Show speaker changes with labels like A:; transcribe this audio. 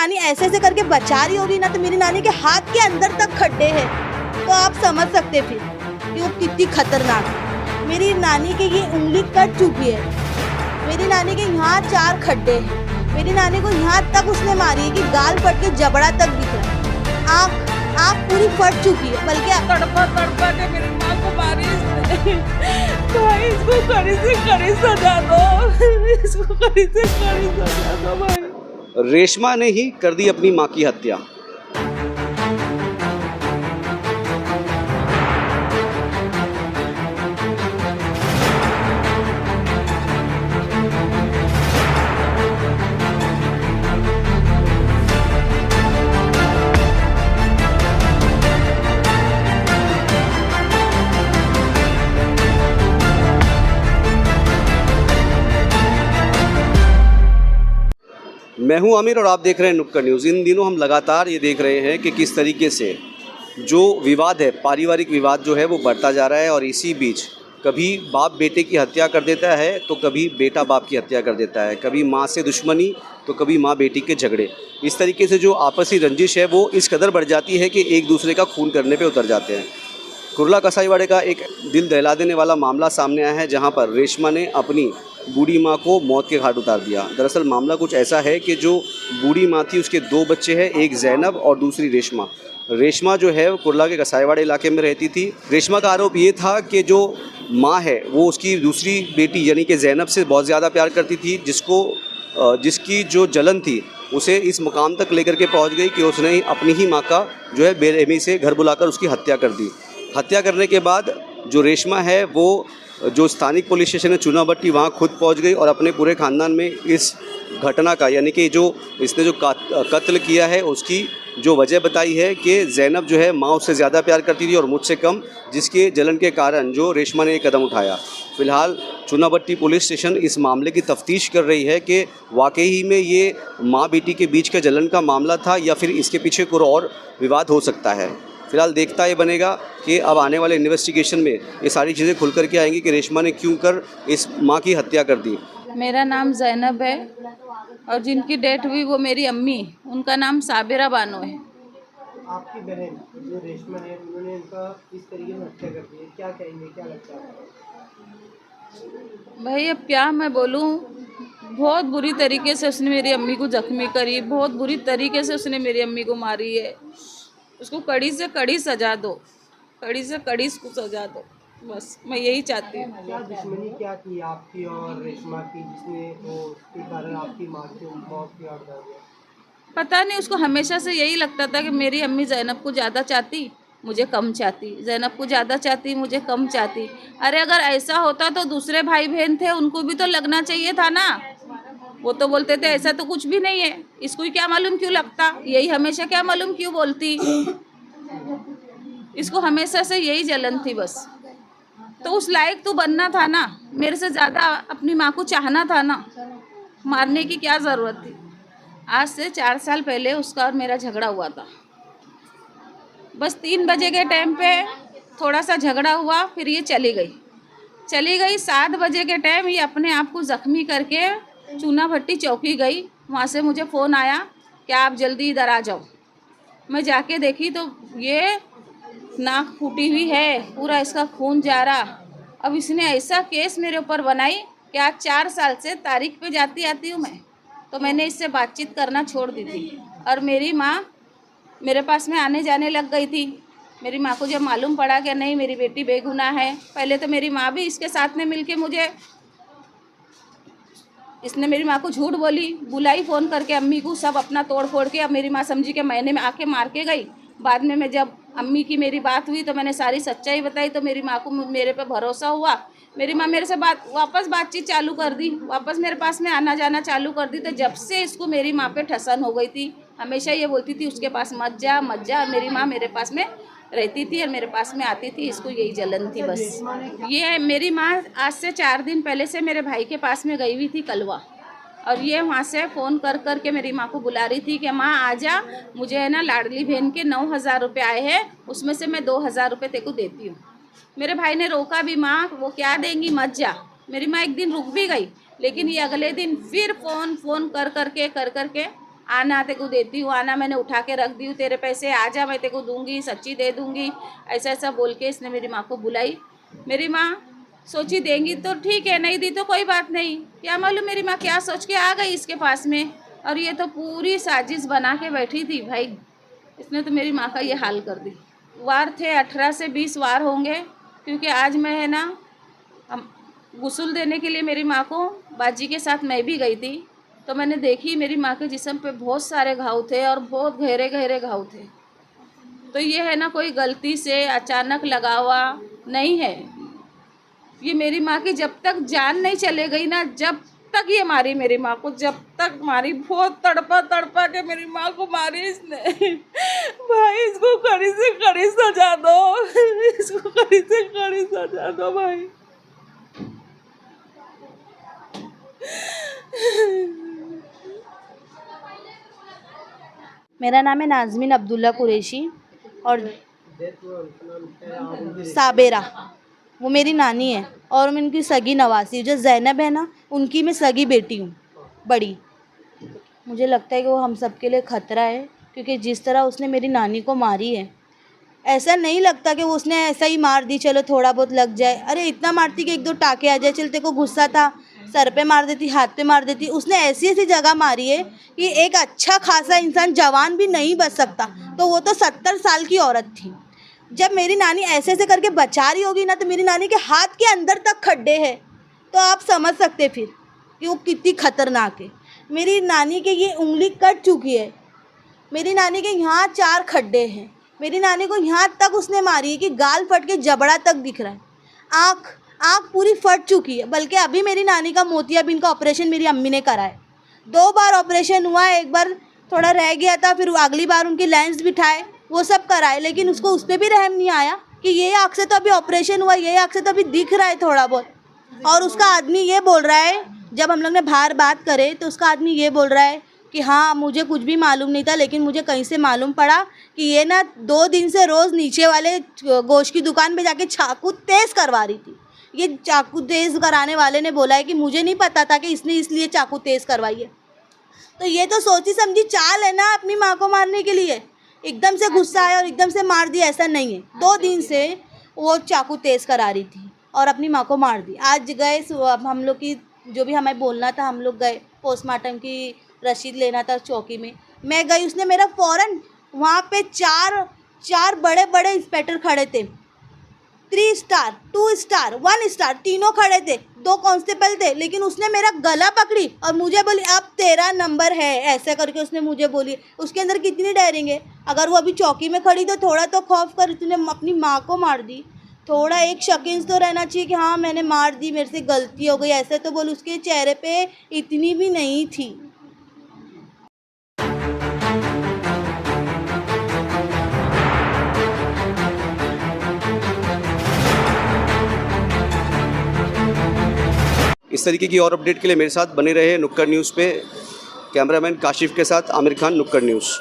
A: नानी ऐसे ऐसे करके बचा रही होगी ना, तो मेरी नानी के हाथ के अंदर तक खड्डे हैं, तो आप समझ सकते फिर कि वो कितनी खतरनाक है। मेरी नानी की ये उंगली कट चुकी है, मेरी नानी के यहाँ 4 खड्डे हैं, मेरी नानी को यहाँ तक उसने मारी है कि गाल फट के जबड़ा तक दिख रहा है, आँख पूरी फट चुकी है। बल्कि
B: तड़पा तड़पा के मेरी माँ को मारी इसने। भाई इसको कड़ी से कड़ी सजा दो, इसको कड़ी से कड़ी सजा दो भाई।
C: रेशमा ने ही कर दी अपनी मां की हत्या। मैं हूं आमिर और आप देख रहे हैं नुक्कड़ न्यूज़। इन दिनों हम लगातार ये देख रहे हैं कि किस तरीके से जो विवाद है, पारिवारिक विवाद जो है वो बढ़ता जा रहा है और इसी बीच कभी बाप बेटे की हत्या कर देता है तो कभी बेटा बाप की हत्या कर देता है, कभी माँ से दुश्मनी तो कभी माँ बेटी के झगड़े। इस तरीके से जो आपसी रंजिश है वो इस कदर बढ़ जाती है कि एक दूसरे का खून करने पे उतर जाते हैं। कुर्ला कसाईवाड़े का एक दिल दहला देने वाला मामला सामने आया है, जहां पर रेशमा ने अपनी बूढ़ी माँ को मौत के घाट उतार दिया। दरअसल मामला कुछ ऐसा है कि जो बूढ़ी माँ थी उसके 2 बच्चे हैं, एक जैनब और दूसरी रेशमा। रेशमा जो है कुर्ला के कसाईवाड़े इलाके में रहती थी। रेशमा का आरोप ये था कि जो माँ है वो उसकी दूसरी बेटी यानी कि जैनब से बहुत ज़्यादा प्यार करती थी, जिसकी जो जलन थी उसे इस मुकाम तक लेकर के पहुँच गई कि उसने अपनी ही माँ का जो है बेरहमी से घर बुलाकर उसकी हत्या कर दी। हत्या करने के बाद जो रेशमा है वो जो स्थानिक पुलिस स्टेशन है चूनाभट्टी, वहाँ खुद पहुँच गई और अपने पूरे ख़ानदान में इस घटना का यानी कि जो इसने जो कत्ल किया है उसकी जो वजह बताई है कि जैनब जो है माँ उससे ज़्यादा प्यार करती थी और मुझसे कम, जिसके जलन के कारण जो रेशमा ने एक कदम उठाया। फ़िलहाल चूनाभट्टी पुलिस स्टेशन इस मामले की तफ्तीश कर रही है कि वाकई ही में ये माँ बेटी के बीच का जलन का मामला था या फिर इसके पीछे कोई और विवाद हो सकता है। फिलहाल देखता ये बनेगा कि अब आने वाले इन्वेस्टिगेशन में ये सारी चीज़ें खुल कर के आएंगी कि रेशमा ने क्यों कर इस माँ की हत्या कर दी।
B: मेरा नाम जैनब है और जिनकी डेथ हुई वो मेरी अम्मी, उनका नाम साबिरा बानो है।
D: आपकी बहन जो रेशमा है उन्होंने इनका इस तरीके से हत्या कर दी है, क्या कहेंगे, क्या लगता है?
B: भाई अब क्या मैं बोलूँ, बहुत बुरी तरीके से उसने मेरी अम्मी को जख्मी करी, बहुत बुरी तरीके से उसने मेरी अम्मी को मारी है। उसको कड़ी से कड़ी सजा दो, कड़ी से कड़ी उसको सजा दो, बस मैं यही चाहती हूँ।
D: क्या दुश्मनी क्या की आपकी और रेशमा की जिसने वो उसके कारण आपकी माँ की मौत की आड़ डाल दिया?
B: पता नहीं, उसको हमेशा से यही लगता था कि मेरी अम्मी जैनब को ज़्यादा चाहती, मुझे कम चाहती, जैनब को ज़्यादा चाहती, मुझे कम चाहती। अरे अगर ऐसा होता तो दूसरे भाई बहन थे उनको भी तो लगना चाहिए था ना। वो तो बोलते थे ऐसा तो कुछ भी नहीं है, इसको क्या मालूम क्यों लगता, यही हमेशा क्या मालूम क्यों बोलती। इसको हमेशा से यही जलन थी बस। तो उस लायक तो बनना था ना, मेरे से ज़्यादा अपनी माँ को चाहना था ना, मारने की क्या ज़रूरत थी। आज से 4 साल पहले उसका और मेरा झगड़ा हुआ था। बस 3 बजे के टाइम पे थोड़ा सा झगड़ा हुआ, फिर ये चली गई। 7 बजे के टाइम ये अपने आप को ज़ख्मी करके चूनाभट्टी चौकी गई। वहाँ से मुझे फ़ोन आया कि आप जल्दी इधर आ जाओ। मैं जाके देखी तो ये नाक फूटी हुई है, पूरा इसका खून जा रहा। अब इसने ऐसा केस मेरे ऊपर बनाई कि आज 4 साल से तारीख पे जाती आती हूँ मैं, तो मैंने इससे बातचीत करना छोड़ दी थी। और मेरी माँ मेरे पास में आने जाने लग गई थी। मेरी माँ को जब मालूम पड़ा कि नहीं मेरी बेटी बेगुनाह है, पहले तो मेरी माँ भी इसके साथ में मिलके इसने मेरी माँ को झूठ बुलाई फ़ोन करके अम्मी को, सब अपना तोड़ फोड़ के। अब मेरी माँ समझी कि मैंने में आके मार के गई। बाद में जब अम्मी की मेरी बात हुई तो मैंने सारी सच्चाई बताई, तो मेरी माँ को मेरे पे भरोसा हुआ। मेरी माँ मेरे से वापस बातचीत चालू कर दी, वापस मेरे पास में आना जाना चालू कर दी। तो जब से इसको मेरी माँ पे ठसन हो गई थी, हमेशा ये बोलती थी उसके पास मत जा। और मेरी माँ मेरे पास में रहती थी और मेरे पास में आती थी, इसको यही जलन थी बस। ये मेरी माँ आज से 4 दिन पहले से मेरे भाई के पास में गई हुई थी कलवा, और ये वहाँ से फ़ोन कर के मेरी माँ को बुला रही थी कि माँ आजा, मुझे है ना लाडली बहन के 9,000 रुपये आए हैं, उसमें से मैं 2,000 रुपये तेको देती हूँ। मेरे भाई ने रोका भी, माँ वो क्या देंगी, मत जा। मेरी माँ एक दिन रुक भी गई, लेकिन ये अगले दिन फिर फ़ोन कर करके आना तेरे को देती हूँ, आना मैंने उठा के रख दी हूँ तेरे पैसे, आ जा मैं तेरे को दूंगी, सच्ची दे दूंगी, ऐसा ऐसा बोल के इसने मेरी माँ को बुलाई। मेरी माँ सोची देंगी तो ठीक है, नहीं दी तो कोई बात नहीं। क्या मालूम मेरी माँ क्या सोच के आ गई इसके पास में, और ये तो पूरी साजिश बना के बैठी थी भाई। इसने तो मेरी माँ का ये हाल कर दी। वार थे 18 से 20 वार होंगे, क्योंकि आज मैं है ना गुस्ल देने के लिए मेरी माँ को बाजी के साथ मैं भी गई थी, तो मैंने देखी मेरी माँ के जिस्म पे बहुत सारे घाव थे और बहुत गहरे गहरे घाव थे। तो ये है ना कोई गलती से अचानक लगा हुआ नहीं है, ये मेरी माँ की जब तक जान नहीं चले गई ना, जब तक ये मारी मेरी माँ को, जब तक मारी, बहुत तड़पा तड़पा के मेरी माँ को मारी इसने। भाई इसको कड़ी से कड़ी सजा दो, इसको कड़ी से कड़ी सजा दो भाई।
A: मेरा नाम है नाज़मीन अब्दुल्ला कुरैशी और
D: डेथ हुआ उनका नाम क्या है? आप उनकी
A: साबेरा वो मेरी नानी है, और मैं उनकी सगी नवासी जो जैनब है ना, उनकी मैं सगी बेटी हूँ बड़ी। मुझे लगता है कि वो हम सब के लिए ख़तरा है, क्योंकि जिस तरह उसने मेरी नानी को मारी है, ऐसा नहीं लगता कि वो उसने ऐसा ही मार दी चलो थोड़ा बहुत लग जाए। अरे इतना मारती कि 1-2 टाके आ जाए, चलते को गुस्सा था सर पे मार देती, हाथ पे मार देती। उसने ऐसी ऐसी जगह मारी है कि एक अच्छा खासा इंसान जवान भी नहीं बच सकता, तो वो तो 70 साल की औरत थी। जब मेरी नानी ऐसे ऐसे करके बचा रही होगी ना, तो मेरी नानी के हाथ के अंदर तक खड्डे हैं, तो आप समझ सकते फिर कि वो कितनी खतरनाक है। मेरी नानी के ये उंगली कट चुकी है, मेरी नानी के यहाँ 4 खड्डे हैं, मेरी नानी को यहाँ तक उसने मारी है कि गाल फट के जबड़ा तक दिख रहा है, आँख पूरी फट चुकी है। बल्कि अभी मेरी नानी का मोतियाबिंद का ऑपरेशन मेरी अम्मी ने करा है, 2 बार ऑपरेशन हुआ है, एक बार थोड़ा रह गया था, फिर अगली बार उनकी लेंस बिठाए, वो सब कराए, लेकिन उसको उस पर भी रहम नहीं आया कि ये आँख से तो अभी ऑपरेशन हुआ, ये आँख से तो अभी दिख रहा है थोड़ा बहुत। और उसका आदमी ये बोल रहा है, जब हम लोग ने बाहर बात करे तो उसका आदमी ये बोल रहा है कि हाँ मुझे कुछ भी मालूम नहीं था, लेकिन मुझे कहीं से मालूम पड़ा कि ये ना 2 दिन से रोज़ नीचे वाले गोश्त की दुकान पे जाके चाकू तेज़ करवा रही थी। ये चाकू तेज़ कराने वाले ने बोला है कि मुझे नहीं पता था कि इसने इसलिए चाकू तेज़ करवाई है। तो ये तो सोची समझी चाल है ना अपनी माँ को मारने के लिए, एकदम से गुस्सा आया और एकदम से मार दिया, ऐसा नहीं है। 2 दिन से वो चाकू तेज़ करा रही थी और अपनी माँ को मार दी। आज गए हम लोग की जो भी हमें बोलना था, हम लोग गए पोस्टमार्टम की रसीद लेना था चौकी में, मैं गई, उसने मेरा फ़ौरन वहाँ पे 4 बड़े बड़े इंस्पेक्टर खड़े थे, 3 स्टार 2 स्टार 1 स्टार तीनों खड़े थे, 2 कांस्टेबल थे, लेकिन उसने मेरा गला पकड़ी और मुझे बोली अब तेरा नंबर है, ऐसे करके उसने मुझे बोली। उसके अंदर कितनी डरेंगे, अगर वो अभी चौकी में खड़ी तो थोड़ा तो खौफ कर, तूने अपनी माँ को मार दी, थोड़ा एक शकीन तो रहना चाहिए कि हाँ मैंने मार दी, मेरे से गलती हो गई, ऐसे तो बोल। उसके चेहरे पे इतनी भी नहीं थी।
C: इस तरीके की और अपडेट के लिए मेरे साथ बने रहे नुक्कड़ न्यूज़ पे। कैमरामैन काशिफ के साथ आमिर खान, नुक्कड़ न्यूज़।